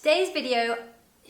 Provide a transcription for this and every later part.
Today's video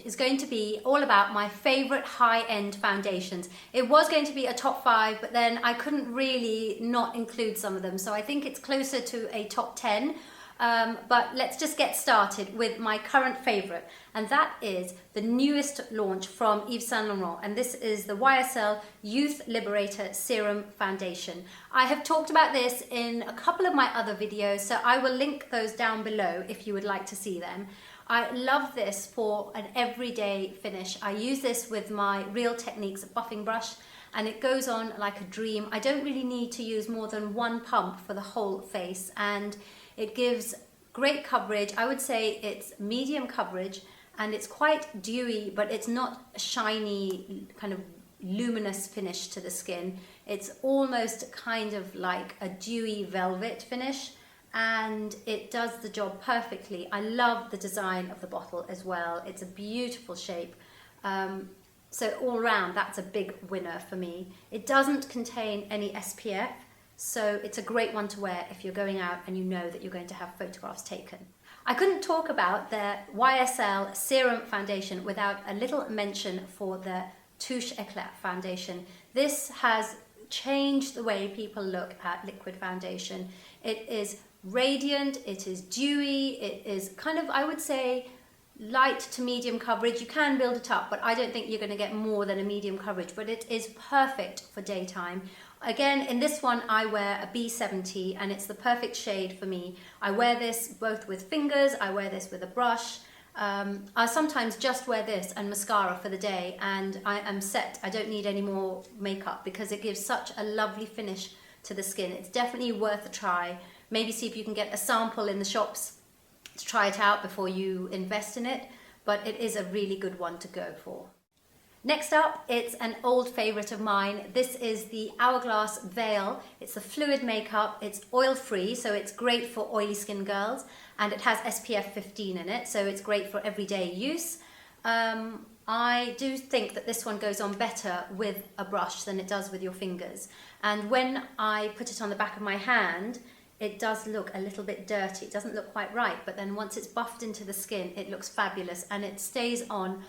is going to be all about my favorite high-end foundations. It was going to be a top 5, but then I couldn't really not include some of them, so I think it's closer to a top 10. But let's just get started with my current favorite, and that is the newest launch from Yves Saint Laurent, and this is the YSL Youth Liberator Serum Foundation. I have talked about this in a couple of my other videos, so I will link those down below if you would like to see them. I love this for an everyday finish. I use this with my Real Techniques buffing brush, and it goes on like a dream. I don't really need to use more than one pump for the whole face, and it gives great coverage. I would say it's medium coverage, and it's quite dewy, but it's not a shiny kind of luminous finish to the skin. It's almost kind of like a dewy velvet finish, and it does the job perfectly. I love the design of the bottle as well. It's a beautiful shape. So all around, that's a big winner for me. It doesn't contain any SPF, so it's a great one to wear if you're going out and you know that you're going to have photographs taken. I couldn't talk about the YSL Serum Foundation without a little mention for the Touche Eclat foundation. This has changed the way people look at liquid foundation. It is radiant, it is dewy, it is kind of, I would say, light to medium coverage. You can build it up, but I don't think you're going to get more than a medium coverage, but it is perfect for daytime. Again, in this one, I wear a B70, and it's the perfect shade for me. I wear this both with fingers, I wear this with a brush. I sometimes just wear this and mascara for the day, and I am set. I don't need any more makeup because it gives such a lovely finish to the skin. It's definitely worth a try. Maybe see if you can get a sample in the shops to try it out before you invest in it, but it is a really good one to go for. Next up, it's an old favorite of mine. This is the Hourglass Veil. It's a fluid makeup. It's oil-free, so it's great for oily skin girls, and it has SPF 15 in it, so it's great for everyday use. I do think that this one goes on better with a brush than it does with your fingers, and when I put it on the back of my hand, it does look a little bit dirty. It doesn't look quite right, but then once it's buffed into the skin, it looks fabulous, and it stays on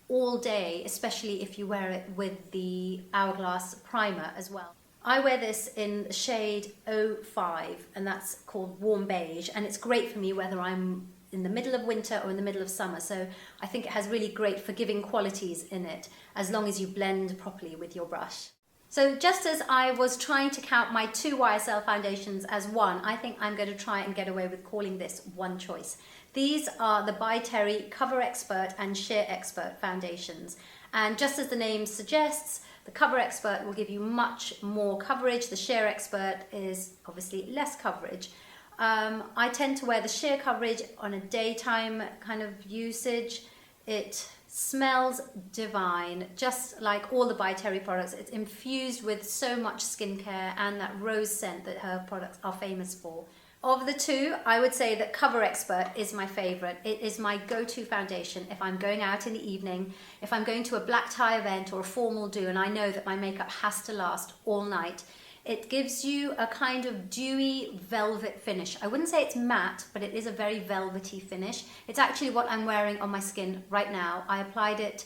all day, especially if you wear it with the Hourglass primer as well. I wear this in the shade 05, and that's called Warm Beige, and it's great for me whether I'm in the middle of winter or in the middle of summer, so I think it has really great forgiving qualities in it, as long as you blend properly with your brush. So just as I was trying to count my 2 YSL foundations as one, I think I'm going to try and get away with calling this one choice. These are the By Terry Cover Expert and Sheer Expert foundations. And just as the name suggests, the Cover Expert will give you much more coverage. The Sheer Expert is obviously less coverage. I tend to wear the sheer coverage on a daytime kind of usage. It smells divine, just like all the By Terry products. It's infused with so much skincare and that rose scent that her products are famous for. Of the two, I would say that Cover Expert is my favorite. It is my go-to foundation if I'm going out in the evening, if I'm going to a black tie event or a formal do, and I know that my makeup has to last all night. It gives you a kind of dewy velvet finish. I wouldn't say it's matte, but it is a very velvety finish. It's actually what I'm wearing on my skin right now. I applied it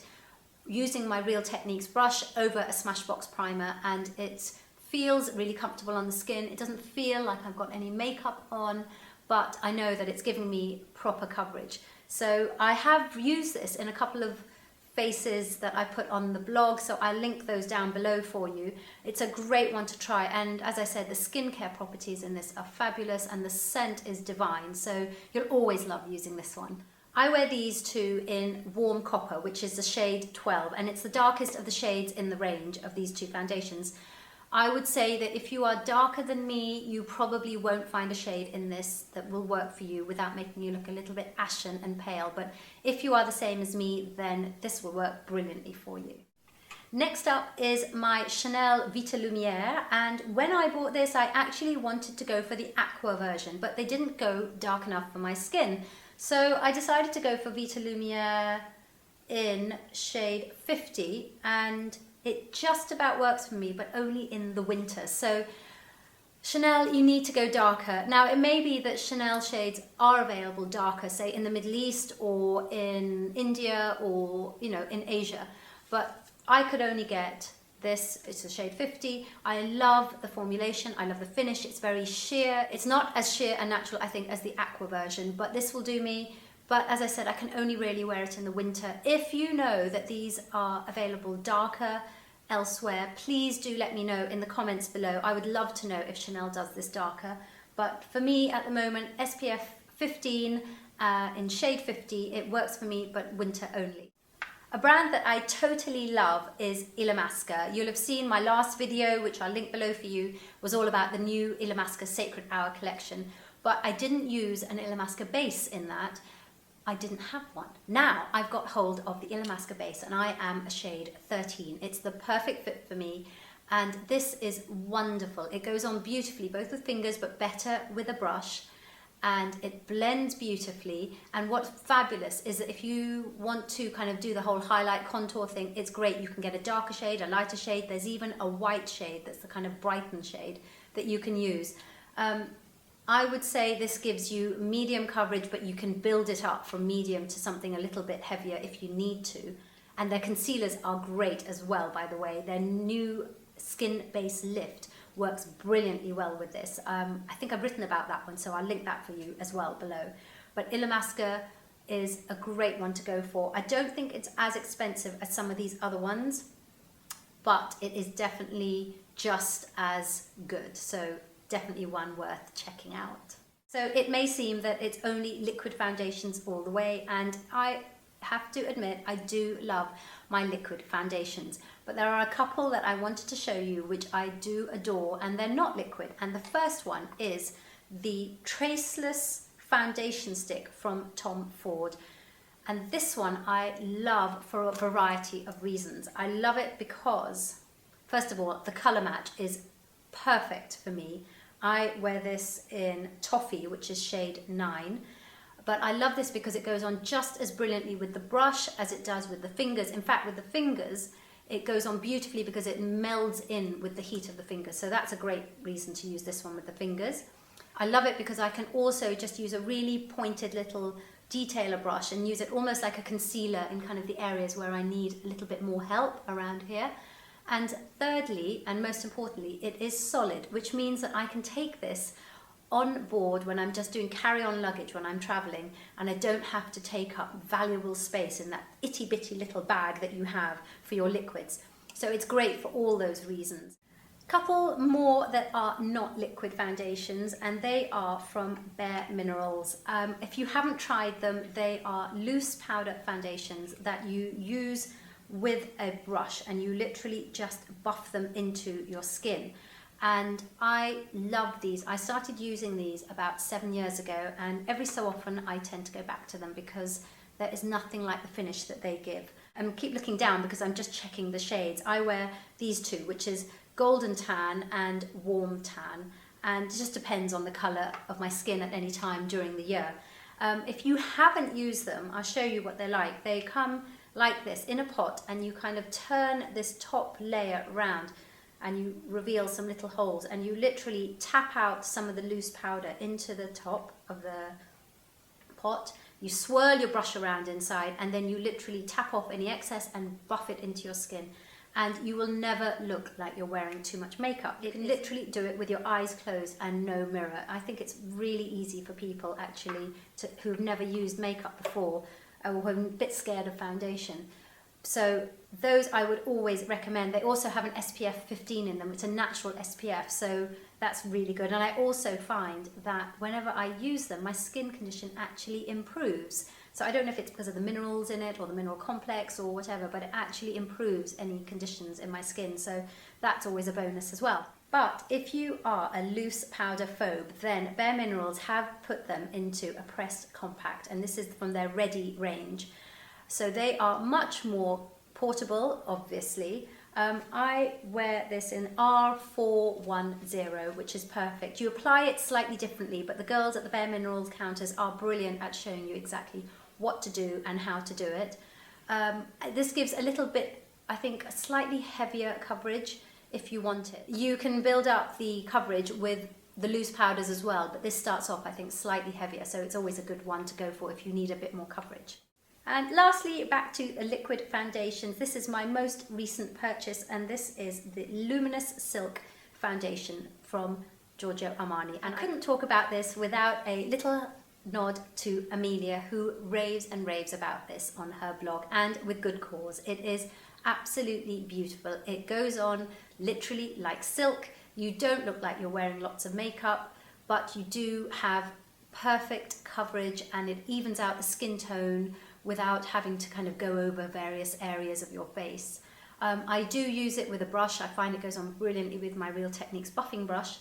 using my Real Techniques brush over a Smashbox primer, and it feels really comfortable on the skin. It doesn't feel like I've got any makeup on, but I know that it's giving me proper coverage. So I have used this in a couple of faces that I put on the blog, so I'll link those down below for you. It's a great one to try, and as I said, the skincare properties in this are fabulous, and the scent is divine, so you'll always love using this one. I wear these two in Warm Copper, which is the shade 12, and it's the darkest of the shades in the range of these two foundations. I would say that if you are darker than me, you probably won't find a shade in this that will work for you without making you look a little bit ashen and pale. But if you are the same as me, then this will work brilliantly for you. Next up is my Chanel VitaLumiere, and when I bought this, I actually wanted to go for the aqua version, but they didn't go dark enough for my skin. So I decided to go for VitaLumiere in shade 50, and it just about works for me, but only in the winter. So Chanel, you need to go darker. Now, it may be that Chanel shades are available darker, say in the Middle East or in India or, you know, in Asia. But I could only get this. It's a shade 50. I love the formulation. I love the finish. It's very sheer. It's not as sheer and natural, I think, as the aqua version, but this will do me. But as I said, I can only really wear it in the winter. If you know that these are available darker elsewhere, please do let me know in the comments below. I would love to know if Chanel does this darker. But for me at the moment, SPF 15 in shade 50, it works for me, but winter only. A brand that I totally love is Illamasqua. You'll have seen my last video, which I'll link below for you, was all about the new Illamasqua Sacred Hour collection. But I didn't use an Illamasqua base in that. I didn't have one. Now I've got hold of the Illamasqua base and I am a shade 13. It's the perfect fit for me and this is wonderful. It goes on beautifully, both with fingers but better with a brush, and it blends beautifully. And what's fabulous is that if you want to kind of do the whole highlight contour thing, it's great. You can get a darker shade, a lighter shade. There's even a white shade that's the kind of brightened shade that you can use. I would say this gives you medium coverage, but you can build it up from medium to something a little bit heavier if you need to. And their concealers are great as well, by the way. Their new Skin Base Lift works brilliantly well with this. I think I've written about that one, so I'll link that for you as well below. But Illamasqua is a great one to go for. I don't think it's as expensive as some of these other ones, but it is definitely just as good. So definitely one worth checking out. So it may seem that it's only liquid foundations all the way, and I have to admit I do love my liquid foundations, but there are a couple that I wanted to show you which I do adore, and they're not liquid. And the first one is the Traceless foundation stick from Tom Ford. And this one I love for a variety of reasons. I love it because, first of all, the color match is perfect for me. I wear this in Toffee, which is shade 9, but I love this because it goes on just as brilliantly with the brush as it does with the fingers. In fact, with the fingers, it goes on beautifully because it melds in with the heat of the fingers. So that's a great reason to use this one with the fingers. I love it because I can also just use a really pointed little detailer brush and use it almost like a concealer in kind of the areas where I need a little bit more help around here. And thirdly, and most importantly, it is solid, which means that I can take this on board when I'm just doing carry-on luggage when I'm traveling, and I don't have to take up valuable space in that itty-bitty little bag that you have for your liquids. So it's great for all those reasons. Couple more that are not liquid foundations, and they are from Bare Minerals. If you haven't tried them, they are loose powder foundations that you use with a brush and you literally just buff them into your skin. And I love these. I started using these about 7 years ago, and every so often I tend to go back to them because there is nothing like the finish that they give. And keep looking down because I'm just checking the shades. I wear these two, which is golden tan and warm tan, and it just depends on the colour of my skin at any time during the year. If you haven't used them, I'll show you what they're like. They come like this in a pot, and you kind of turn this top layer around and you reveal some little holes, and you literally tap out some of the loose powder into the top of the pot. You swirl your brush around inside, and then you literally tap off any excess and buff it into your skin, and you will never look like you're wearing too much makeup. You can literally do it with your eyes closed and no mirror. I think it's really easy for people actually who've never used makeup before or who are a bit scared of foundation. So those I would always recommend. They also have an SPF 15 in them. It's a natural SPF, so that's really good. And I also find that whenever I use them, my skin condition actually improves. So I don't know if it's because of the minerals in it or the mineral complex or whatever, but it actually improves any conditions in my skin. So that's always a bonus as well. But if you are a loose powder phobe, then Bare Minerals have put them into a pressed compact, and this is from their Ready range. So they are much more portable, obviously. I wear this in R410, which is perfect. You apply it slightly differently, but the girls at the Bare Minerals counters are brilliant at showing you exactly what to do and how to do it. This gives a little bit, I think, a slightly heavier coverage if you want it. You can build up the coverage with the loose powders as well, but this starts off, I think, slightly heavier, so it's always a good one to go for if you need a bit more coverage. And lastly, back to the liquid foundations. This is my most recent purchase, and this is the Luminous Silk Foundation from Giorgio Armani. And I couldn't talk about this without a little nod to Amelia, who raves and raves about this on her blog, and with good cause. It is absolutely beautiful. It goes on literally like silk. You don't look like you're wearing lots of makeup, but you do have perfect coverage, and it evens out the skin tone without having to kind of go over various areas of your face. I do use it with a brush. I find it goes on brilliantly with my Real Techniques buffing brush,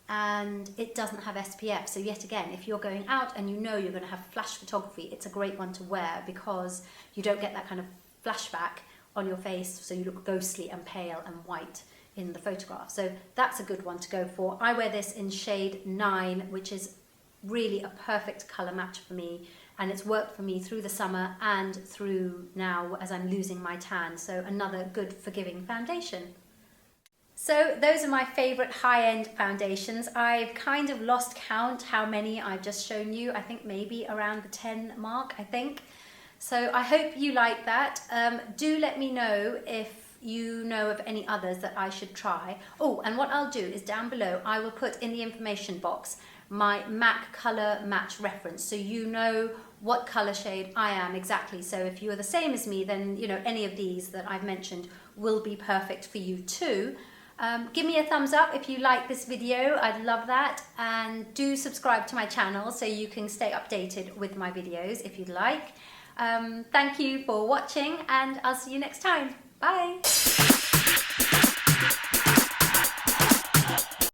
and it doesn't have SPF. So yet again, if you're going out and you know you're going to have flash photography, it's a great one to wear because you don't get that kind of flashback on your face, so you look ghostly and pale and white in the photograph. So that's a good one to go for. I wear this in shade 9, which is really a perfect colour match for me, and it's worked for me through the summer and through now as I'm losing my tan. So another good forgiving foundation. So those are my favourite high-end foundations. I've kind of lost count how many I've just shown you. I think maybe around the 10 mark, I think. So I hope you like that. Do let me know if you know of any others that I should try. Oh, and what I'll do is down below, I will put in the information box my MAC colour match reference, so you know what colour shade I am exactly. So if you're the same as me, then you know any of these that I've mentioned will be perfect for you too. Give me a thumbs up if you like this video, I'd love that, and do subscribe to my channel so you can stay updated with my videos if you'd like. Thank you for watching, and I'll see you next time. Bye!